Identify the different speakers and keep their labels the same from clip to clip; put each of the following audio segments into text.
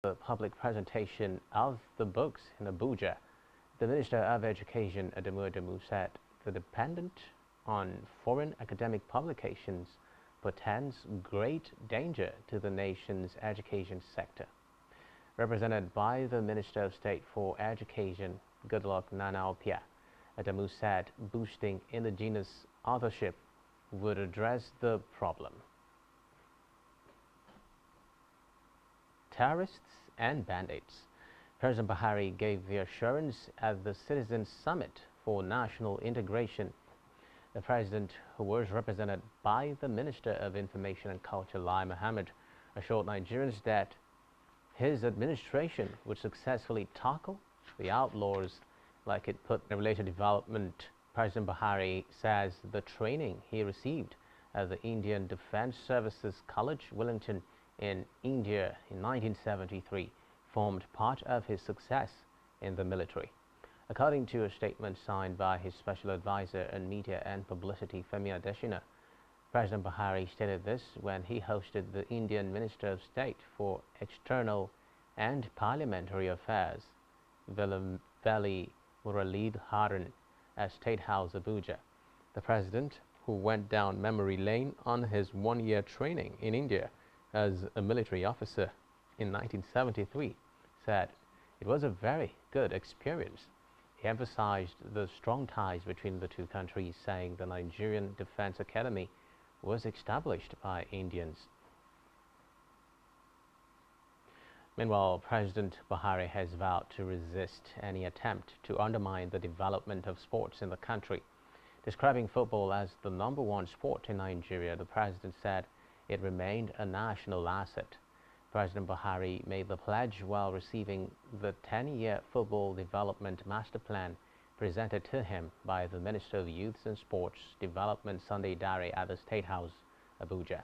Speaker 1: the public presentation of the books in Abuja, the Minister of Education, Adamu, said the dependence on foreign academic publications portends great danger to the nation's education sector. Represented by the Minister of State for Education, Goodluck Nanaopia, Adamu said boosting indigenous authorship would address the problem. Terrorists and bandits. President Buhari gave the assurance at the Citizens Summit for National Integration. The President, who was represented by the Minister of Information and Culture, Lai Mohammed, assured Nigerians that his administration would successfully tackle the outlaws like it put in related development. President Buhari says the training he received at the Indian Defence Services College, Wellington, in India in 1973 formed part of his success in the military. According to a statement signed by his special advisor on media and publicity, Femi Adesina, President Buhari stated this when he hosted the Indian Minister of State for External and Parliamentary Affairs, Veli Muralid Haran, at State House, Abuja. The President, who went down memory lane on his one-year training in India as a military officer in 1973, said it was a very good experience. He emphasized the strong ties between the two countries, saying the Nigerian Defense Academy was established by Indians. Meanwhile, President Buhari has vowed to resist any attempt to undermine the development of sports in the country. Describing football as the #1 sport in Nigeria, the President said it remained a national asset. President Buhari made the pledge while receiving the 10-year Football Development Master Plan presented to him by the Minister of Youth and Sports Development, Sunday Dare, at the State House, Abuja.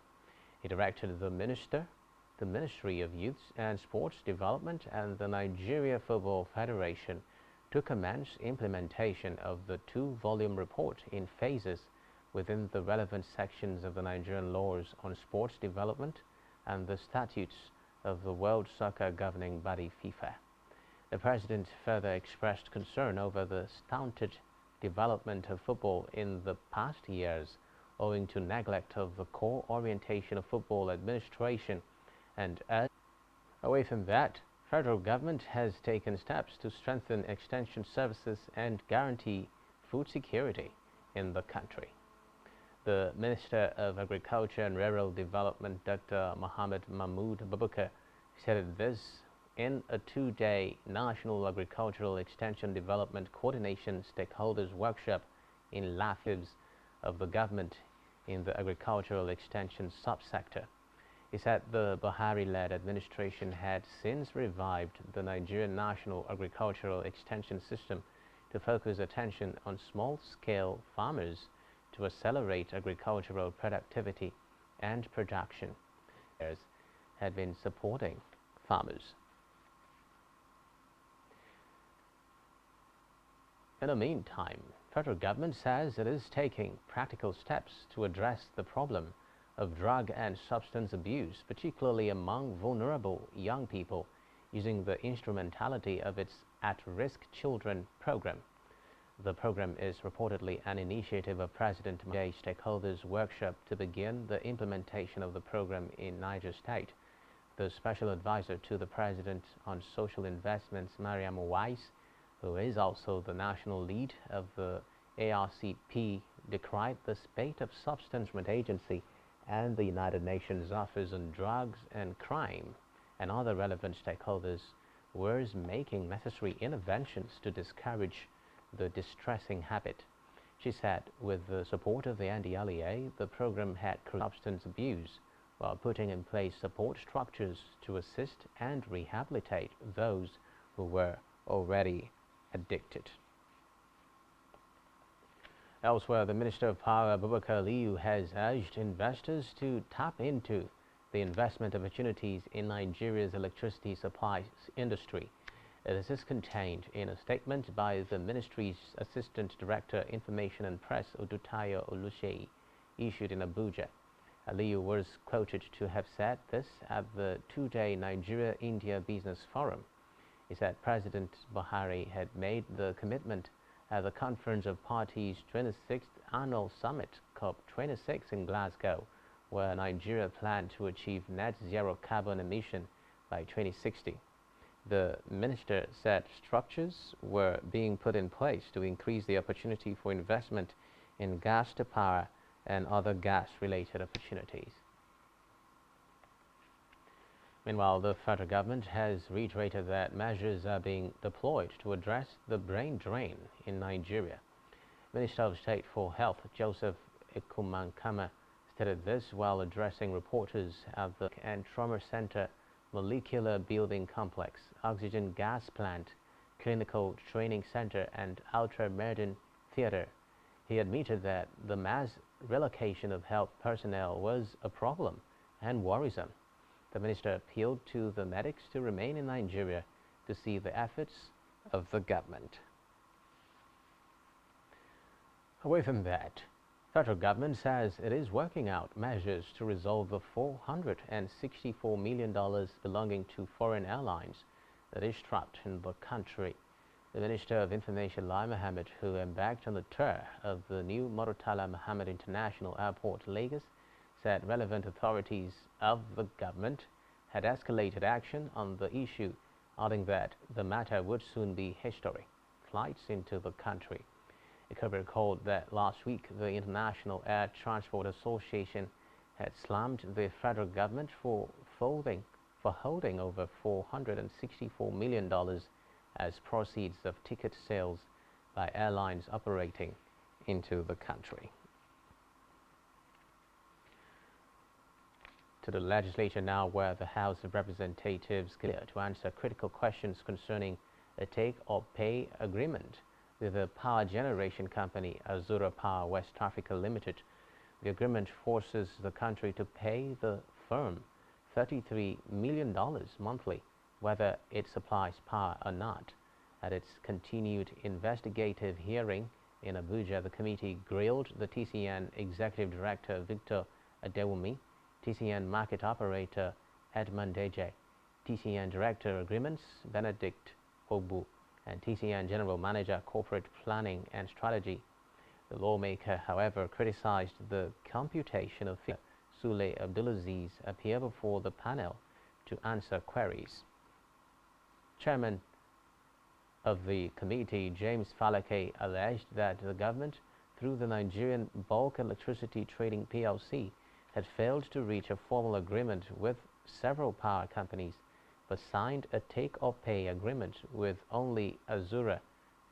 Speaker 1: He directed the Ministry of Youth and Sports Development and the Nigeria Football Federation to commence implementation of the 2-volume report in phases within the relevant sections of the Nigerian laws on sports development and the statutes of the World Soccer governing body FIFA. The President further expressed concern over the stunted development of football in the past years owing to neglect of the core orientation of football administration, and away from that, federal government has taken steps to strengthen extension services and guarantee food security in the country. The Minister of Agriculture and Rural Development, Dr. Mohammed Mahmood Babukar, said this in a 2-day National Agricultural Extension Development Coordination Stakeholders Workshop in Lafibs of the government in the agricultural extension subsector. He said the Buhari-led administration had since revived the Nigerian National Agricultural Extension System to focus attention on small-scale farmers to accelerate agricultural productivity and production. Had been supporting farmers. In the meantime, federal government says it is taking practical steps to address the problem of drug and substance abuse, particularly among vulnerable young people, using the instrumentality of its At-Risk Children program. The program is reportedly an initiative of President Buhari's stakeholders workshop to begin the implementation of the program in Niger State. The special advisor to the President on social investments, Mariam Weiss, who is also the national lead of the ARCP, decried the Spate of Substance Agency and the United Nations Office on Drugs and Crime and other relevant stakeholders were making necessary interventions to discourage the distressing habit. She said with the support of the NDLEA, the program had substance abuse while putting in place support structures to assist and rehabilitate those who were already addicted. Elsewhere, the Minister of Power, Abubakar Aliyu, has urged investors to tap into the investment opportunities in Nigeria's electricity supply industry. This is contained in a statement by the Ministry's Assistant Director, Information and Press, Odutayo Oluseyi, issued in Abuja. Aliyu was quoted to have said this at the two-day Nigeria-India Business Forum. He said President Buhari had made the commitment at the Conference of Parties 26th Annual Summit COP26 in Glasgow, where Nigeria planned to achieve net zero carbon emission by 2060. The minister said structures were being put in place to increase the opportunity for investment in gas to power and other gas-related opportunities. Meanwhile, the federal government has reiterated that measures are being deployed to address the brain drain in Nigeria. Minister of State for Health Joseph Ikumankama stated this while addressing reporters at the and Trauma Center Molecular Building Complex, Oxygen Gas Plant, Clinical Training Center and Ultramodern Theater. He admitted that the mass relocation of health personnel was a problem and worrisome. The minister appealed to the medics to remain in Nigeria to see the efforts of the government. Away from that, federal government says it is working out measures to resolve the $464 million belonging to foreign airlines that is trapped in the country. The Minister of Information, Lai Mohammed, who embarked on the tour of the new Murtala Mohammed International Airport, Lagos, said relevant authorities of the government had escalated action on the issue, adding that the matter would soon be history. Flights into the country. It could be recalled that last week the International Air Transport Association had slammed the federal government for holding over $464 million as proceeds of ticket sales by airlines operating into the country. To the legislature now, where the House of Representatives clear to answer critical questions concerning a take-or-pay agreement with the power generation company Azura Power West Africa Limited. The agreement forces the country to pay the firm $33 million monthly, whether it supplies power or not. At its continued investigative hearing in Abuja, the committee grilled the TCN Executive Director Victor Adewumi, TCN Market Operator Edmund Deje, TCN Director Agreements Benedict Obu, and TCN General Manager Corporate Planning and Strategy. The lawmaker, however, criticized the computation of Sule Abdulaziz appear before the panel to answer queries. Chairman of the committee, James Falake, alleged that the government, through the Nigerian Bulk Electricity Trading PLC, had failed to reach a formal agreement with several power companies, but signed a take-or-pay agreement with only Azura.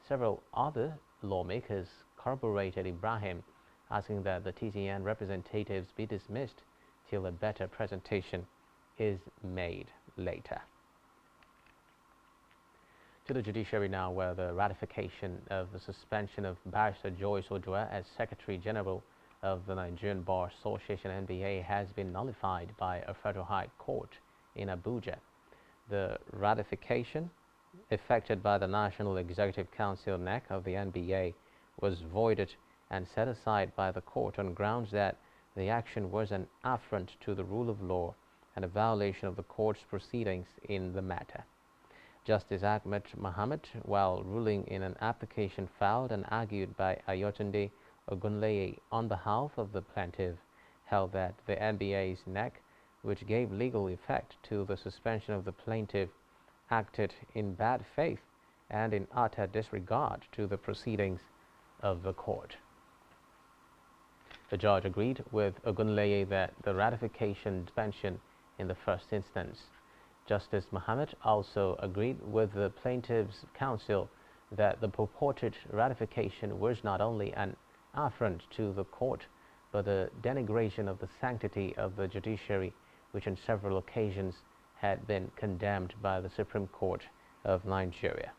Speaker 1: Several other lawmakers corroborated Ibrahim, asking that the TCN representatives be dismissed till a better presentation is made later. To the judiciary now, where the ratification of the suspension of Barrister Joyce Ojua as Secretary General of the Nigerian Bar Association (NBA) has been nullified by a federal high court in Abuja. The ratification, effected by the National Executive Council (NEC) of the NBA, was voided and set aside by the court on grounds that the action was an affront to the rule of law and a violation of the court's proceedings in the matter. Justice Ahmed Mohammed, while ruling in an application filed and argued by Ayotunde Ogunleye on behalf of the plaintiff, held that the NBA's NEC, which gave legal effect to the suspension of the plaintiff, acted in bad faith and in utter disregard to the proceedings of the court. The judge agreed with Ogunleye that the ratification suspension in the first instance. Justice Mohammed also agreed with the plaintiff's counsel that the purported ratification was not only an affront to the court, but a denigration of the sanctity of the judiciary, which on several occasions had been condemned by the Supreme Court of Nigeria.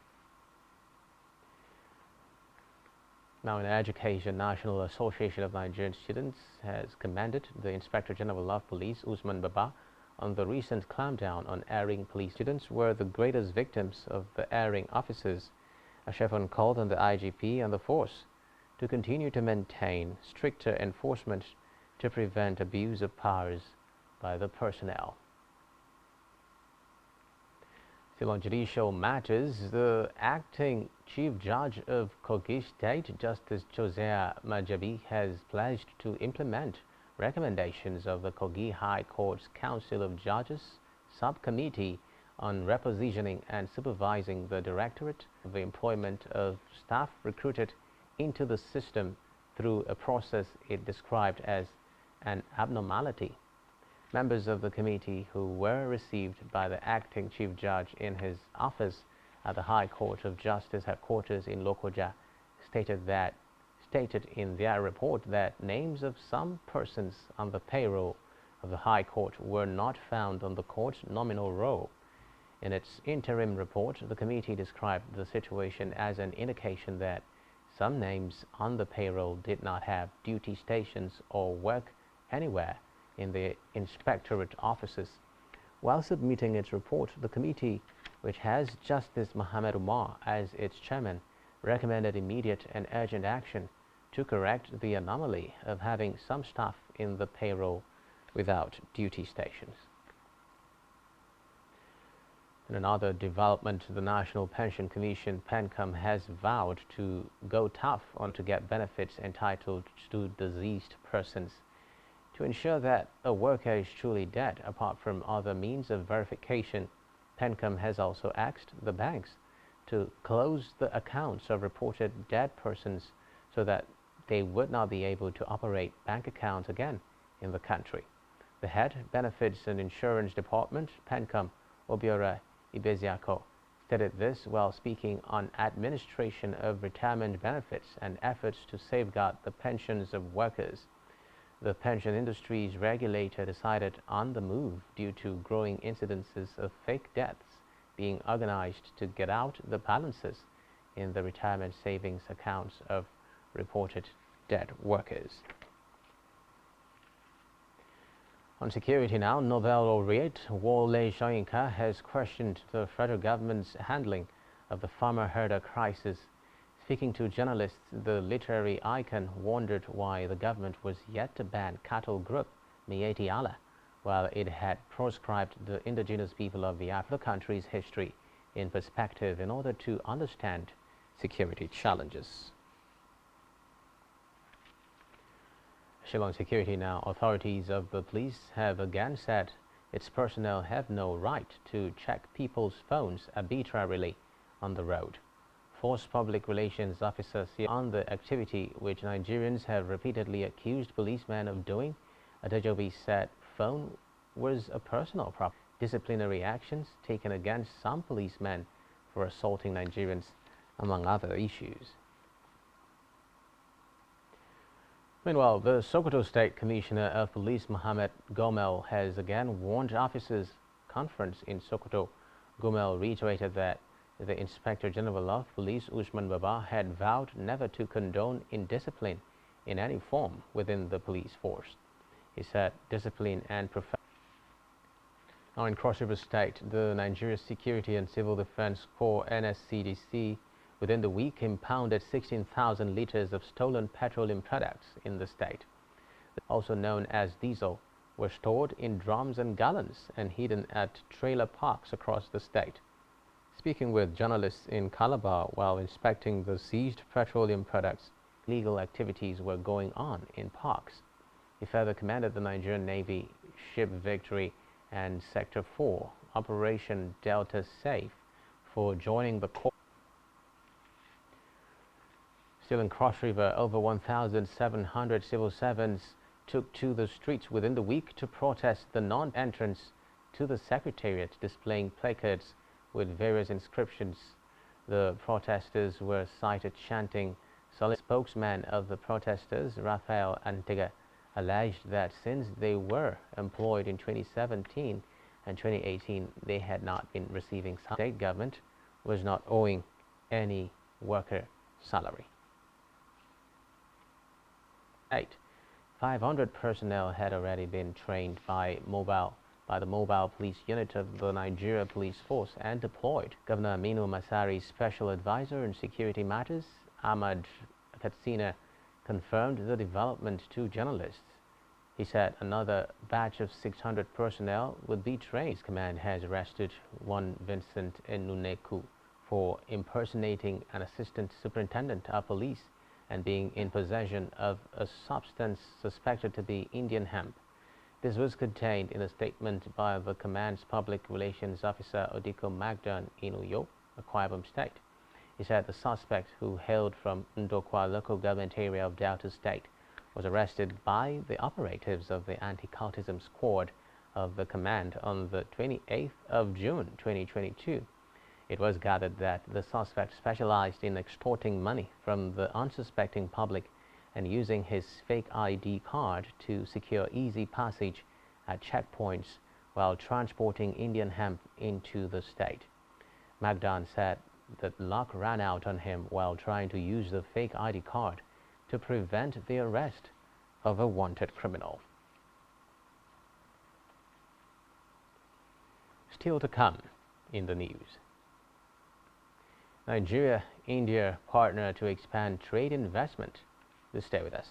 Speaker 1: Now, in education, National Association of Nigerian Students has commended the Inspector General of Police, Usman Baba, on the recent clampdown on erring police. Students were the greatest victims of the erring officers. A chevron called on the IGP and the force to continue to maintain stricter enforcement to prevent abuse of powers by the personnel. Still on judicial matters, the acting Chief Judge of Kogi State, Justice Josiah Majabi, has pledged to implement recommendations of the Kogi High Court's Council of Judges Subcommittee on repositioning and supervising the Directorate of the employment of staff recruited into the system through a process it described as an abnormality. Members of the committee, who were received by the acting Chief Judge in his office at the High Court of Justice headquarters in Lokoja, stated in their report that names of some persons on the payroll of the High Court were not found on the court's nominal roll. In its interim report, the committee described the situation as an indication that some names on the payroll did not have duty stations or work anywhere in the inspectorate offices. While submitting its report, the committee, which has Justice Mohammed Umar as its chairman, recommended immediate and urgent action to correct the anomaly of having some staff in the payroll without duty stations. In another development, the National Pension Commission (PENCOM) has vowed to go tough on to get benefits entitled to deceased persons. To ensure that a worker is truly dead, apart from other means of verification, PENCOM has also asked the banks to close the accounts of reported dead persons so that they would not be able to operate bank accounts again in the country. The head Benefits and Insurance Department, PENCOM, Obiora Ibeziako, stated this while speaking on administration of retirement benefits and efforts to safeguard the pensions of workers. The pension industry's regulator decided on the move due to growing incidences of fake deaths being organized to get out the balances in the retirement savings accounts of reported dead workers. On security now, Nobel laureate Wole Soyinka has questioned the federal government's handling of the farmer herder crisis. Speaking to journalists, the literary icon wondered why the government was yet to ban cattle group Mieti Allah, while it had proscribed the indigenous people of the country's history in perspective in order to understand security challenges. Still on security now, authorities of the police have again said its personnel have no right to check people's phones arbitrarily on the road. Force Public Relations officers on the activity which Nigerians have repeatedly accused policemen of doing. Adejobi said phone was a personal property. Disciplinary actions taken against some policemen for assaulting Nigerians, among other issues. Meanwhile, the Sokoto State Commissioner of Police Mohammed Gomel has again warned officers. Conference in Sokoto. Gomel reiterated that the Inspector General of Police Usman Baba had vowed never to condone indiscipline in any form within the police force. He said discipline and professionalism. Now in Cross River State, the Nigeria Security and Civil Defense Corps NSCDC within the week impounded 16,000 liters of stolen petroleum products in the state, also known as diesel, were stored in drums and gallons and hidden at trailer parks across the state. Speaking with journalists in Calabar while inspecting the seized petroleum products, illegal activities were going on in parks. He further commended the Nigerian Navy ship Victory and Sector 4 Operation Delta Safe for joining the Corps. Still in Cross River, over 1,700 civil servants took to the streets within the week to protest the non-entrance to the Secretariat, displaying placards with various inscriptions. The protesters were cited chanting. Solid spokesman of the protesters, Raphael Antiga, alleged that since they were employed in 2017 and 2018, they had not been receiving salary. State government was not owing any worker salary. 500 personnel had already been trained by the mobile police unit of the Nigeria Police Force and deployed. Governor Aminu Masari's special advisor on security matters, Ahmad Katsina, confirmed the development to journalists. He said another batch of 600 personnel would be trained. His command has arrested one Vincent Enuneku for impersonating an assistant superintendent of police and being in possession of a substance suspected to be Indian hemp. This was contained in a statement by the command's public relations officer Odiko Magdan in Uyo, Akwa Ibom State. He said the suspect, who hailed from Ndokwa local government area of Delta State, was arrested by the operatives of the anti-cultism squad of the command on the 28th of June 2022. It was gathered that the suspect specialized in extorting money from the unsuspecting public and using his fake ID card to secure easy passage at checkpoints while transporting Indian hemp into the state. Magdan said that luck ran out on him while trying to use the fake ID card to prevent the arrest of a wanted criminal. Still to come in the news. Nigeria, India partner to expand trade investment. Please stay with us.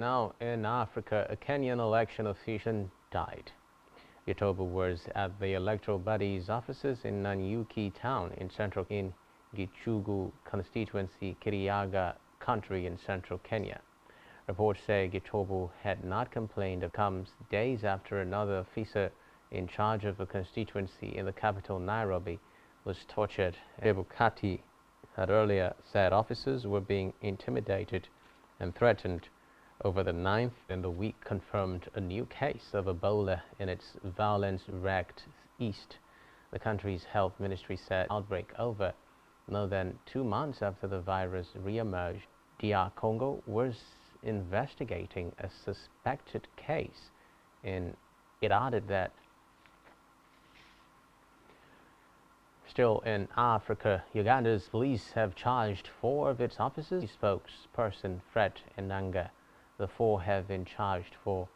Speaker 1: Now, in Africa, a Kenyan election official died. Gitobo was at the electoral body's offices in Nanyuki town in central in Gichugu constituency, Kiriaga country in central Kenya. Reports say Gitobo had not complained. It comes days after another officer in charge of a constituency in the capital Nairobi was tortured. Ebukati had earlier said officers were being intimidated and threatened. Over the 9th in the week confirmed a new case of Ebola in its violence-wrecked east. The country's health ministry said outbreak over more than 2 months after the virus re-emerged. DR Congo was investigating a suspected case, and it added that still in Africa, Uganda's police have charged 4 of its officers. Spokesperson Fred Enanga. The 4 have been charged for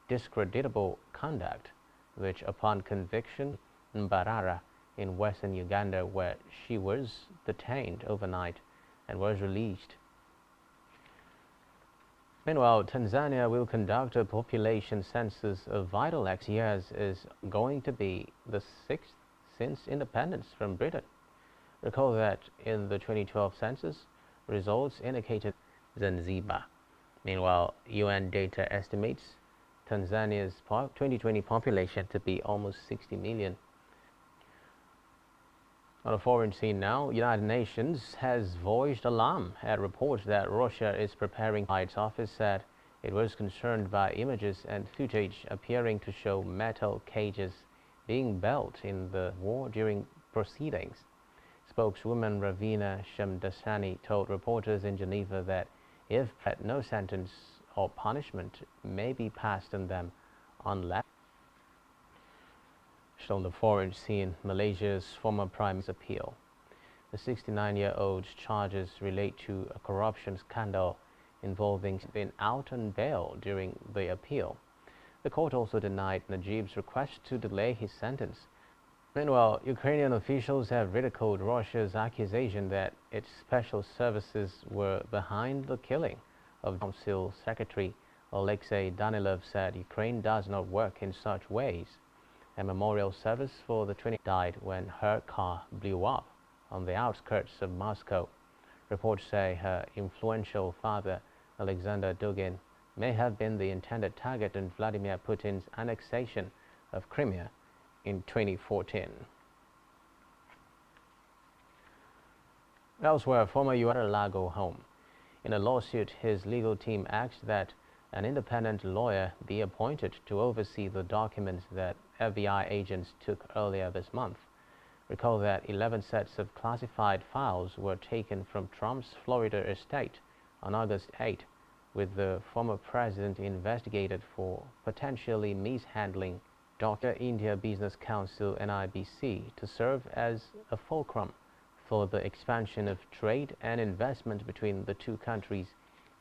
Speaker 1: discreditable conduct, which upon conviction in Mbarara in western Uganda, where she was detained overnight and was released. Meanwhile, Tanzania will conduct a population census of vital years is going to be the 6th since independence from Britain. Recall that in the 2012 census, results indicated Zanzibar. Meanwhile, UN data estimates Tanzania's 2020 population to be almost 60 million. On a foreign scene now, United Nations has voiced alarm at reports that Russia is preparing. Its office said it was concerned by images and footage appearing to show metal cages being built in the war during proceedings. Spokeswoman Ravina Shamdasani told reporters in Geneva that if no sentence or punishment may be passed on them unless. On the foreign scene, Malaysia's former Prime Minister's appeal. The 69-year-old's charges relate to a corruption scandal involving been out on bail during the appeal. The court also denied Najib's request to delay his sentence. Meanwhile, Ukrainian officials have ridiculed Russia's accusation that its special services were behind the killing of Council Secretary Alexei Danilov said Ukraine does not work in such ways. A memorial service for the 20 died when her car blew up on the outskirts of Moscow. Reports say her influential father, Alexander Dugin, may have been the intended target in Vladimir Putin's annexation of Crimea in 2014. Elsewhere, former U.S. Lago home. In a lawsuit, his legal team asked that an independent lawyer be appointed to oversee the documents that FBI agents took earlier this month. Recall that 11 sets of classified files were taken from Trump's Florida estate on August 8, with the former president investigated for potentially mishandling Dr. India Business Council (NIBC) to serve as a fulcrum for the expansion of trade and investment between the two countries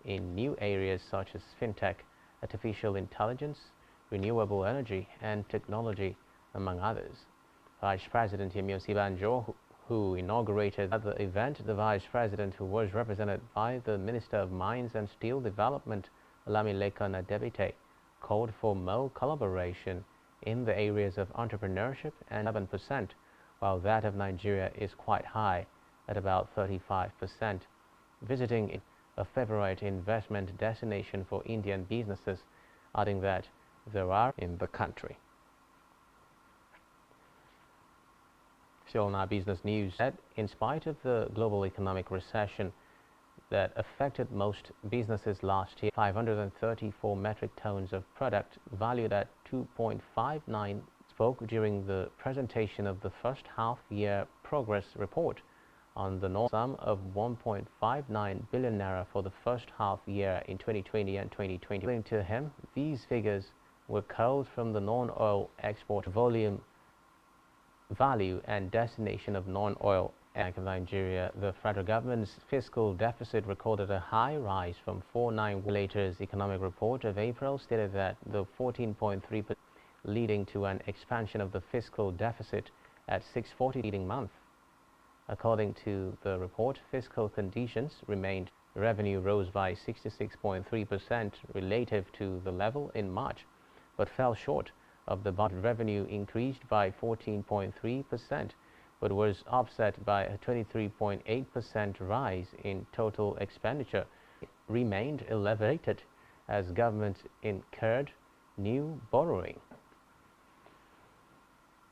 Speaker 1: in new areas such as fintech, artificial intelligence, renewable energy, and technology, among others. Vice President STVNg, who inaugurated the event, the Vice President, who was represented by the Minister of Mines and Steel Development, Olamilekan Adebite, called for more collaboration in the areas of entrepreneurship and 7%, while that of Nigeria is quite high at about 35%. Visiting a favorite investment destination for Indian businesses, adding that there are in the country. Still in our business news, that in spite of the global economic recession that affected most businesses last year, 534 metric tons of product valued at 2.59 spoke during the presentation of the first half-year progress report on the sum of 1.59 billion naira for the first half year in 2020 and 2020. According to him, these figures were culled from the non-oil export volume, value and destination of non-oil. Bank of Nigeria, the federal government's fiscal deficit recorded a high rise from 4.9. Later's economic report of April stated that the 14.3%, leading to an expansion of the fiscal deficit at 640 leading month. According to the report, fiscal conditions remained revenue rose by 66.3% relative to the level in March, but fell short of the budget. Revenue increased by 14.3%, but was offset by a 23.8% rise in total expenditure. It remained elevated as government incurred new borrowing.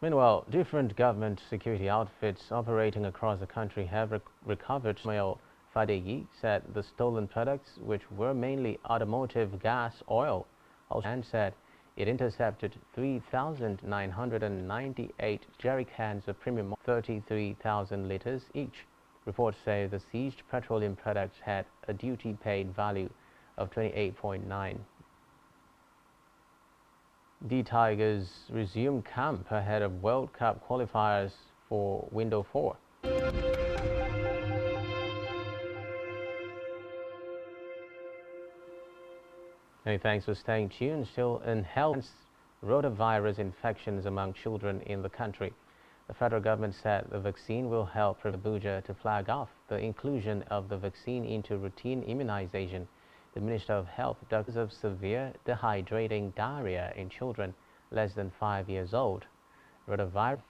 Speaker 1: Meanwhile, different government security outfits operating across the country have recovered. Mail Fadegi said the stolen products, which were mainly automotive gas oil, and said it intercepted 3,998 jerry cans of premium 33,000 liters each. Reports say the seized petroleum products had a duty-paid value of 28.9. The Tigers resume camp ahead of World Cup qualifiers for Window 4. Many thanks for staying tuned. Still in health, rotavirus infections among children in the country. The federal government said the vaccine will help Abuja to flag off the inclusion of the vaccine into routine immunization. The Minister of Health does of severe dehydrating diarrhea in children less than 5 years old. Rotavirus.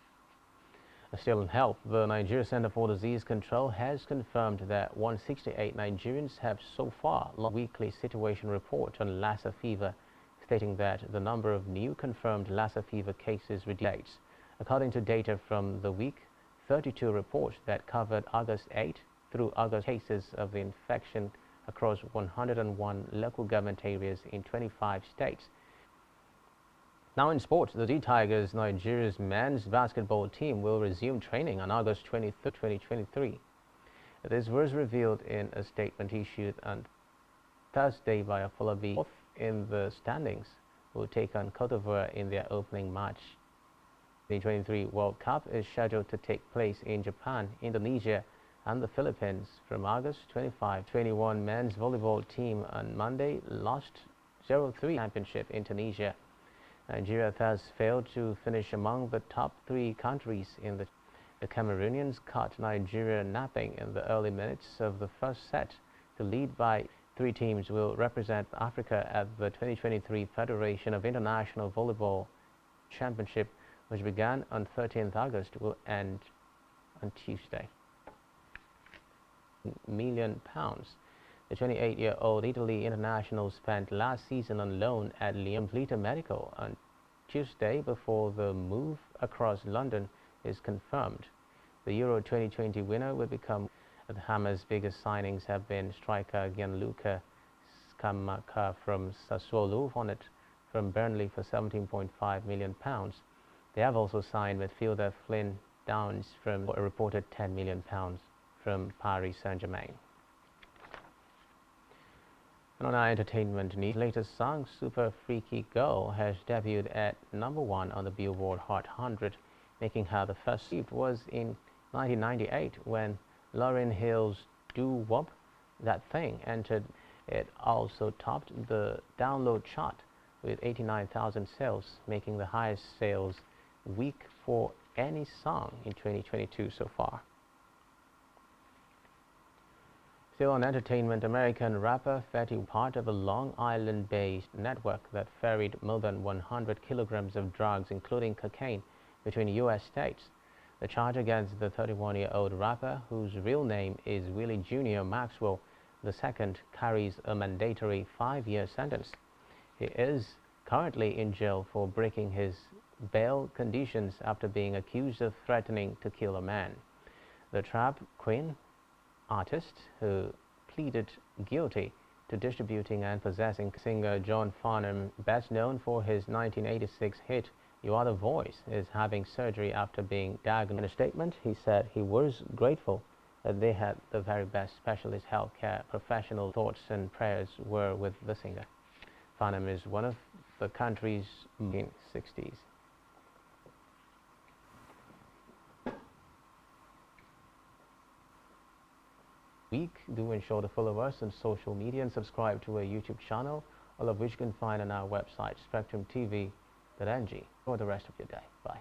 Speaker 1: Still in health, the Nigeria Center for Disease Control has confirmed that 168 Nigerians have so far logged a weekly situation report on Lassa fever, stating that the number of new confirmed Lassa fever cases reduced. According to data from the week, 32 reports that covered August 8 through August cases of the infection across 101 local government areas in 25 states. Now in sports, the D Tigers, Nigeria's men's basketball team, will resume training on August 23, 2023. This was revealed in a statement issued on Thursday by Afolabi. Fourth in the standings will take on Cote d'Ivoire in their opening match. The 2023 World Cup is scheduled to take place in Japan, Indonesia, and the Philippines from August 25. 21 men's volleyball team on Monday lost 0-3 championship in Tunisia. Nigeria thus failed to finish among the top 3 countries in the Cameroonians caught Nigeria napping in the early minutes of the first set to lead by 3 teams will represent Africa at the 2023 Federation of International Volleyball Championship, which began on 13th August, will end on Tuesday. £1 million. The 28-year-old Italy international spent last season on loan at Lyon. Completed medical on Tuesday before the move across London is confirmed. The Euro 2020 winner will become the Hammers' biggest signings have been striker Gianluca Scamacca from Sassuolo, on it from Burnley for £17.5 million. They have also signed midfielder Flynn Downs from a reported £10 million from Paris Saint-Germain. And on our entertainment news, latest song Super Freaky Girl has debuted at #1 on the Billboard Hot 100, making her the first. It was in 1998 when Lauryn Hill's Do Wop That Thing entered. It also topped the download chart with 89,000 sales, making the highest sales week for any song in 2022 so far. Still on entertainment, American rapper Fetty, part of a Long Island-based network that ferried more than 100 kilograms of drugs, including cocaine, between U.S. states. The charge against the 31-year-old rapper, whose real name is Willie Jr. Maxwell II, carries a mandatory 5-year sentence. He is currently in jail for breaking his bail conditions after being accused of threatening to kill a man. The Trap Queen artist, who pleaded guilty to distributing and possessing singer John Farnham, best known for his 1986 hit You Are the Voice, is having surgery after being diagnosed. In a statement, he said he was grateful that they had the very best specialist healthcare professional. Thoughts and prayers were with the singer. Farnham is one of the country's 1960s. Week. Do ensure to follow us on social media and subscribe to our YouTube channel, all of which you can find on our website, spectrumtv.ng. For the rest of your day. Bye.